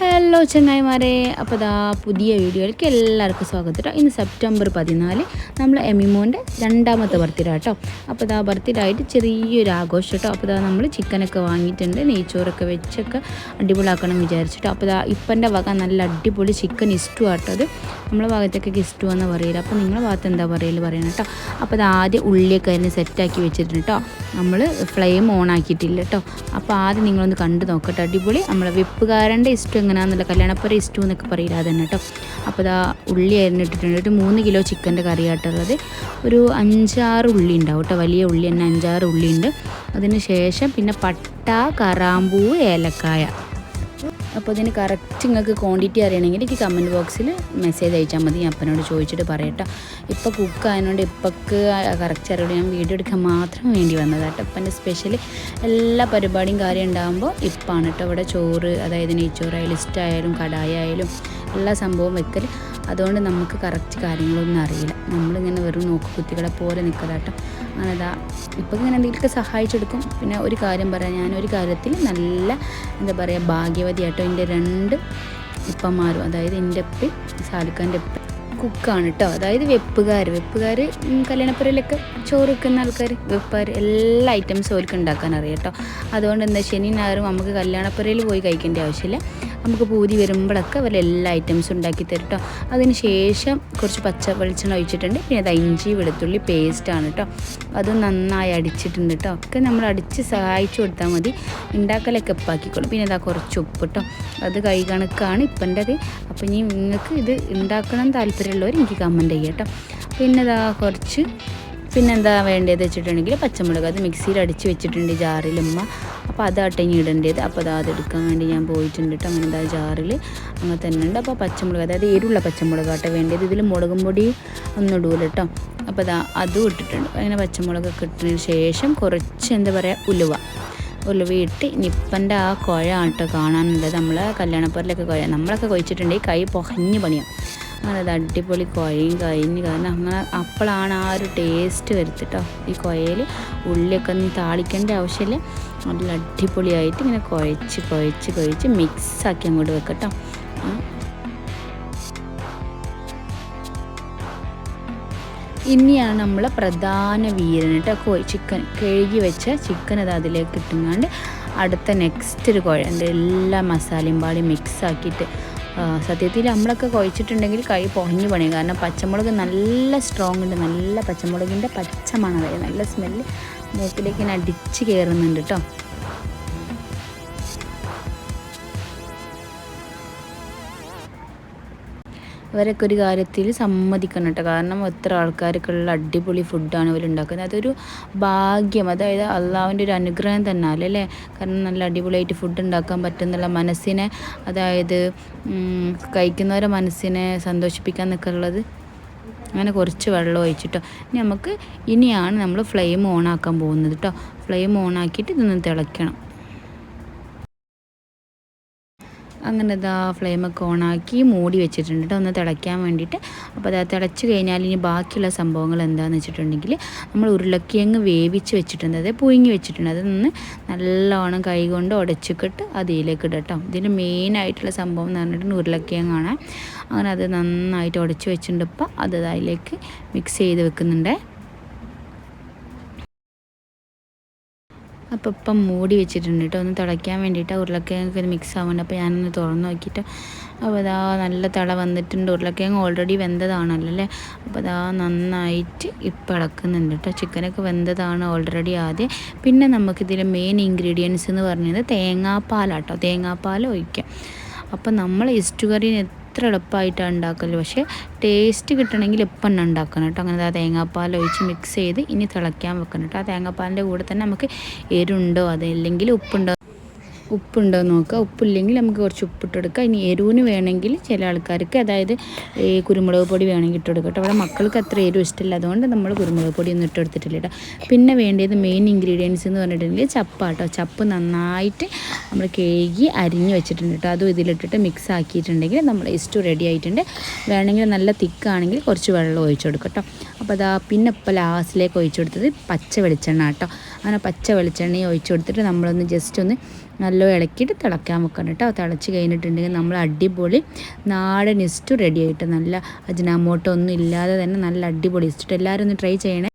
Hello ചങ്ങായിമാരെ, അപ്പോൾ ദാ പുതിയ വീഡിയോയിലേക്ക് എല്ലാവർക്കും സ്വാഗതം കേട്ടോ. ഇന്ന് സെപ്റ്റംബർ 14 നമ്മൾ എമിമോൻ്റെ രണ്ടാമത്തെ ബർത്ത്ഡേ കേട്ടോ. അപ്പോൾ ദാ ബർത്ത്ഡേ ആയിട്ട് ചെറിയൊരു ആഘോഷം കേട്ടോ. അപ്പോൾ ദാ നമ്മൾ ചിക്കനൊക്കെ വാങ്ങിയിട്ടുണ്ട്, നെയ്ച്ചോറൊക്കെ വെച്ചൊക്കെ അടിപൊളിയാക്കണം വിചാരിച്ചിട്ടോ. അപ്പോൾ ദാ ഇപ്പൻ്റെ വക നല്ല അടിപൊളി ചിക്കൻ ഇഷ്ടു കേട്ടോ. അത് നമ്മളെ ഭാഗത്തൊക്കെ ഇഷ്ടു എന്ന് പറയില്ല, അപ്പോൾ നിങ്ങളെ ഭാഗത്ത് എന്താ പറയണം കേട്ടോ. അപ്പോൾ അത് ആദ്യം ഉള്ളിയൊക്കെ അതിന് സെറ്റാക്കി വെച്ചിട്ടുണ്ട് കേട്ടോ. നമ്മൾ ഫ്ലെയിം ഓൺ ആക്കിയിട്ടില്ല കേട്ടോ. അപ്പോൾ ആദ്യം നിങ്ങളൊന്ന് കണ്ടു നോക്കട്ടെ, അടിപൊളി നമ്മളെ വെപ്പുകാരൻ്റെ ഇഷ്ടം എങ്ങനെയാണെന്നുള്ള കല്യാണപ്പുര ഇഷ്ടം എന്നൊക്കെ പറയില്ല അതന്നെ കേട്ടോ. അപ്പോൾ ഇതാ ഉള്ളി അരിഞ്ഞിട്ടിട്ടുണ്ട്. ഒരു 3 കിലോ ചിക്കൻ്റെ കറി ആയിട്ടുള്ളത്. ഒരു 5-6 ഉള്ളി ഉണ്ടാവും കേട്ടോ, വലിയ ഉള്ളി തന്നെ 5-6 ഉള്ളി ഉണ്ട്. അതിന് ശേഷം പിന്നെ പട്ട, കറാമ്പൂ, ഏലക്കായ. അപ്പോൾ ഇതിന് കറക്റ്റ് നിങ്ങൾക്ക് ക്വാണ്ടിറ്റി അറിയണമെങ്കിൽ എനിക്ക് കമൻറ്റ് ബോക്സിൽ മെസ്സേജ് അയച്ചാൽ മതി, ഞാൻ അപ്പനോട് ചോദിച്ചിട്ട് പറയട്ടോ. ഇപ്പോൾ കുക്ക് ആയതുകൊണ്ട് ഇപ്പൊക്ക് കറക്റ്റ് അറിയോട് ഞാൻ വീഡിയോ എടുക്കാൻ മാത്രം വേണ്ടി വന്നതാട്ടോ. ഇപ്പൻ്റെ സ്പെഷ്യൽ എല്ലാ പരിപാടിയും കാര്യം ഉണ്ടാകുമ്പോൾ ഇപ്പാണ് കേട്ടോ. ഇവിടെ ചോറ്, അതായത് നെയ്ച്ചോറായാലും ഇഷ്ടമായാലും കടായി ആയാലും എല്ലാ സംഭവവും വെക്കൽ. അതുകൊണ്ട് നമുക്ക് കറക്റ്റ് കാര്യങ്ങളൊന്നും അറിയില്ല, നമ്മളിങ്ങനെ വെറും നോക്കുകുത്തികളെ പോലെ നിൽക്കലാട്ടോ. അങ്ങനെതാ ഇപ്പം ഇങ്ങനെ എന്തെങ്കിലുമൊക്കെ സഹായിച്ചെടുക്കും. പിന്നെ ഒരു കാര്യം പറയാം, ഞാനൊരു കാര്യത്തിൽ നല്ല എന്താ പറയുക ഭാഗ്യവതിയാട്ടോ. എൻ്റെ 2 ഇപ്പന്മാരും, അതായത് എൻ്റെ ഉപ്പയും സാലിക്കാൻ്റെ ഉപ്പ കുക്കാണ് കേട്ടോ. അതായത് വെപ്പുകാർ കല്യാണപ്പുരയിലൊക്കെ ചോറ് വെക്കുന്ന ആൾക്കാർ, വെപ്പുകാർ എല്ലാ ഐറ്റംസും അവർക്ക് ഉണ്ടാക്കാൻ അറിയാം കേട്ടോ. അതുകൊണ്ട് എന്താ ശനി ഞായറും നമുക്ക് കല്യാണപ്പുരയിൽ പോയി കഴിക്കേണ്ട ആവശ്യമില്ല, നമുക്ക് പൂതി വരുമ്പോഴൊക്കെ അവർ എല്ലാ ഐറ്റംസും ഉണ്ടാക്കി തരും കേട്ടോ. അതിന് ശേഷം കുറച്ച് പച്ച വെളിച്ചെണ്ണ ഒഴിച്ചിട്ടുണ്ട്. പിന്നെ അത് ഇഞ്ചി വെളുത്തുള്ളി പേസ്റ്റാണ് കേട്ടോ, അത് നന്നായി അടിച്ചിട്ടുണ്ട് കേട്ടോ. ഒക്കെ നമ്മൾ അടിച്ച് സഹായിച്ചു കൊടുത്താൽ മതി, ഉണ്ടാക്കലൊക്കെ ഉപ്പാക്കിക്കോളും. പിന്നെ ഇതാ കുറച്ച് ഉപ്പ് കേട്ടോ, അത് കൈ കണക്കാണ് ഇപ്പൻ്റെ അത്. അപ്പോൾ ഇനി നിങ്ങൾക്ക് ഇത് ഉണ്ടാക്കണം താല്പര്യമുള്ളവർ എനിക്ക് കമൻറ്റ് ചെയ്യാം കേട്ടോ. പിന്നെ ഇതാ കുറച്ച് പിന്നെന്താ വേണ്ടത് വെച്ചിട്ടുണ്ടെങ്കിൽ പച്ചമുളക്, അത് മിക്സിയിൽ അടിച്ച് വെച്ചിട്ടുണ്ട് ജാറിലുമ്മ. അപ്പോൾ അതാട്ടെ ഇനി ഇടേണ്ടത്. അപ്പോൾ അതെടുക്കാൻ വേണ്ടി ഞാൻ പോയിട്ടുണ്ട് കേട്ടോ. അങ്ങനെ എന്താ ജാറിൽ അങ്ങനെ തന്നെ ഉണ്ട്. അപ്പോൾ പച്ചമുളക്, അതായത് എരിവുള്ള പച്ചമുളക് ആട്ടെ വേണ്ടത്. ഇതിൽ മുളകും പൊടി ഒന്നും ഇടൂല കേട്ടോ. അപ്പോൾ അതും ഇട്ടിട്ടുണ്ട്. അങ്ങനെ പച്ചമുളകൊക്കെ ഇട്ടതിന് ശേഷം കുറച്ച് എന്താ പറയുക ഉലുവയിട്ട് നിപ്പൻ്റെ ആ കുഴ ആട്ടോ കാണാനുള്ളത്. നമ്മളെ കല്യാണപ്പുരയിലൊക്കെ കുഴ നമ്മളൊക്കെ കുഴച്ചിട്ടുണ്ടെങ്കിൽ കൈ പൊഹഞ്ഞ് പണിയാം. അങ്ങനെ അത് അടിപൊളി കുഴയും കഴിഞ്ഞ്, കാരണം അങ്ങനെ അപ്പോഴാണ് ആ ഒരു ടേസ്റ്റ് വരുത്തിട്ടോ. ഈ കുഴയിൽ ഉള്ളിയൊക്കെ ഒന്നും താളിക്കേണ്ട ആവശ്യമില്ല, നല്ല അടിപൊളിയായിട്ട് ഇങ്ങനെ കുഴച്ച് മിക്സാക്കി അങ്ങോട്ട് വെക്കട്ടോ. ഇനിയാണ് നമ്മളെ പ്രധാന വീരൻ കേട്ടോ, ചിക്കൻ കഴുകി വെച്ച ചിക്കൻ അത് അതിലേക്ക് ഇട്ടുങ്ങാണ്ട് അടുത്ത നെക്സ്റ്റ് ഒരു കുഴൻ്റെ എല്ലാ മസാലയും പാടി മിക്സാക്കിയിട്ട്. സത്യത്തിൽ നമ്മളൊക്കെ കുഴച്ചിട്ടുണ്ടെങ്കിൽ കൈ പൊഹഞ്ഞു പണിയും, കാരണം പച്ചമുളക് നല്ല സ്ട്രോങ് ഉണ്ട്, നല്ല പച്ചമുളകിൻ്റെ പച്ചമണം, അതായത് നല്ല സ്മെല്ല് മൂക്കിലേക്ക് ഇങ്ങനെ അടിച്ച് കയറുന്നുണ്ട് കേട്ടോ. ഇവരൊക്കെ ഒരു കാര്യത്തിൽ സമ്മതിക്കണം കേട്ടോ, കാരണം എത്ര ആൾക്കാർക്കുള്ള അടിപൊളി ഫുഡാണ് ഇവർ ഉണ്ടാക്കുന്നത്. അതൊരു ഭാഗ്യം, അതായത് അള്ളാഹുവിൻ്റെ ഒരു അനുഗ്രഹം തന്നെ അല്ലേ. കാരണം നല്ല അടിപൊളിയായിട്ട് ഫുഡ് ഉണ്ടാക്കാൻ പറ്റുന്നുള്ള മനസ്സിനെ, അതായത് കഴിക്കുന്നവരെ മനസ്സിനെ സന്തോഷിപ്പിക്കാൻ നിൽക്കുള്ളത്. അങ്ങനെ കുറച്ച് വെള്ളം ഒഴിച്ചിട്ടോ. ഇനിയാണ് നമ്മൾ ഫ്ലെയിം ഓണാക്കാൻ പോകുന്നത് കേട്ടോ. ഫ്ലെയിം ഓണാക്കിയിട്ട് ഇതൊന്ന് തിളയ്ക്കണം. അങ്ങനെ ഇതാ ഫ്ലെയിമൊക്കെ ഓണാക്കി മൂടി വെച്ചിട്ടുണ്ട് കേട്ടോ, ഒന്ന് തിളയ്ക്കാൻ വേണ്ടിയിട്ട്. അപ്പോൾ അത് തിളച്ച് കഴിഞ്ഞാൽ ഇനി ബാക്കിയുള്ള സംഭവങ്ങൾ എന്താണെന്ന് വെച്ചിട്ടുണ്ടെങ്കിൽ നമ്മൾ ഉരുളക്കിഴങ്ങ് വേവിച്ച് വെച്ചിട്ടുണ്ട്, അതായത് പുഴുങ്ങി വെച്ചിട്ടുണ്ട്. അതൊന്ന് നല്ലോണം കൈ കൊണ്ട് ഉടച്ചിട്ട് അതിലേക്ക് ഇടാം കേട്ടോ. ഇതിൻ്റെ മെയിനായിട്ടുള്ള സംഭവം എന്ന് പറഞ്ഞിട്ട് ഉരുളക്കിഴങ്ങാണ്. അങ്ങനെ അത് നന്നായിട്ട് ഉടച്ച് വെച്ചിട്ടുണ്ട്. ഇപ്പോൾ അത് അതിലേക്ക് മിക്സ് ചെയ്ത് വെക്കുന്നുണ്ട്. അപ്പോൾ ഇപ്പം മൂടി വെച്ചിട്ടുണ്ട് കേട്ടോ, ഒന്ന് തിളയ്ക്കാൻ വേണ്ടിയിട്ട്. ഉരുളക്കിഴങ്ങൊക്കെ മിക്സ് ആവുന്നുണ്ട്. അപ്പോൾ ഞാനൊന്ന് തുറന്ന് നോക്കിയിട്ട്, അപ്പോൾ അതാ നല്ല തിള വന്നിട്ടുണ്ട്. ഉരുളക്കിഴങ്ങ് ഓൾറെഡി വെന്തതാണല്ലോ അല്ലേ. അപ്പോൾ അതാ നന്നായിട്ട് ഇപ്പം ഇളക്കുന്നുണ്ട് കേട്ടോ. ചിക്കനൊക്കെ വെന്തതാണ് ഓൾറെഡി ആദ്യം. പിന്നെ നമുക്കിതിൽ മെയിൻ ഇൻഗ്രീഡിയൻസ് എന്ന് പറഞ്ഞത് തേങ്ങാപ്പാലാട്ടോ, തേങ്ങാപ്പാൽ ഒഴിക്കാം. അപ്പോൾ നമ്മൾ ഇഷ്ടുകറിന് എത്ര എളുപ്പമായിട്ടാണ് ഉണ്ടാക്കല്, പക്ഷേ ടേസ്റ്റ് കിട്ടണമെങ്കിൽ എപ്പം തന്നെ ഉണ്ടാക്കണം കേട്ടോ. അങ്ങനെ ആ തേങ്ങാപ്പാൽ ഒഴിച്ച് മിക്സ് ചെയ്ത് ഇനി തിളയ്ക്കാൻ വെക്കണം കേട്ടോ. ആ തേങ്ങാപ്പാലിൻ്റെ കൂടെ തന്നെ നമുക്ക് എരുണ്ടോ അതല്ലെങ്കിൽ ഉപ്പുണ്ടോ നോക്കുക. ഉപ്പില്ലെങ്കിൽ നമുക്ക് കുറച്ച് ഉപ്പിട്ടെടുക്കുക. ഇനി എരിവിന് വേണമെങ്കിൽ ചില ആൾക്കാർക്ക്, അതായത് ഈ കുരുമുളക് പൊടി വേണമെങ്കിൽ ഇട്ടെടുക്കുക കേട്ടോ. അവിടെ മക്കൾക്ക് അത്ര എരിവ് ഇഷ്ടമില്ല, അതുകൊണ്ട് നമ്മൾ കുരുമുളക് പൊടി ഒന്നും ഇട്ടെടുത്തിട്ടില്ല കേട്ടോ. പിന്നെ വേണ്ടത് മെയിൻ ഇൻഗ്രീഡിയൻസ് എന്ന് പറഞ്ഞിട്ടുണ്ടെങ്കിൽ ചപ്പാട്ടോ. ചപ്പ് നന്നായിട്ട് നമ്മൾ കഴുകി അരിഞ്ഞ് വെച്ചിട്ടുണ്ട് കേട്ടോ. അതും ഇതിലിട്ടിട്ട് മിക്സ് ആക്കിയിട്ടുണ്ടെങ്കിൽ നമ്മൾ ഇസ്റ്റു റെഡി ആയിട്ടുണ്ട്. വേണമെങ്കിൽ നല്ല തിക്കാണെങ്കിൽ കുറച്ച് വെള്ളം ഒഴിച്ചു കൊടുക്കുക കേട്ടോ. അപ്പോൾ പിന്നെ ഇപ്പോൾ ലാസ്റ്റിലേക്ക് ഒഴിച്ചു കൊടുത്തത് പച്ച വെളിച്ചെണ്ണ കേട്ടോ. അങ്ങനെ പച്ച വെളിച്ചെണ്ണയും ഒഴിച്ച് കൊടുത്തിട്ട് നമ്മളൊന്ന് ജസ്റ്റ് ഒന്ന് നല്ല ഇളക്കിയിട്ട് തിളക്കാൻ വെക്കണം കേട്ടോ. തിളച്ച് കഴിഞ്ഞിട്ടുണ്ടെങ്കിൽ നമ്മൾ അടിപൊളി നാടൻ ഇസ്റ്റു റെഡി ആയിട്ട് നല്ല അജിനാമോട്ടോ ഒന്നും ഇല്ലാതെ തന്നെ നല്ല അടിപൊളി ഇഷ്ടം. എല്ലാവരും ഒന്ന് ട്രൈ ചെയ്യണേ.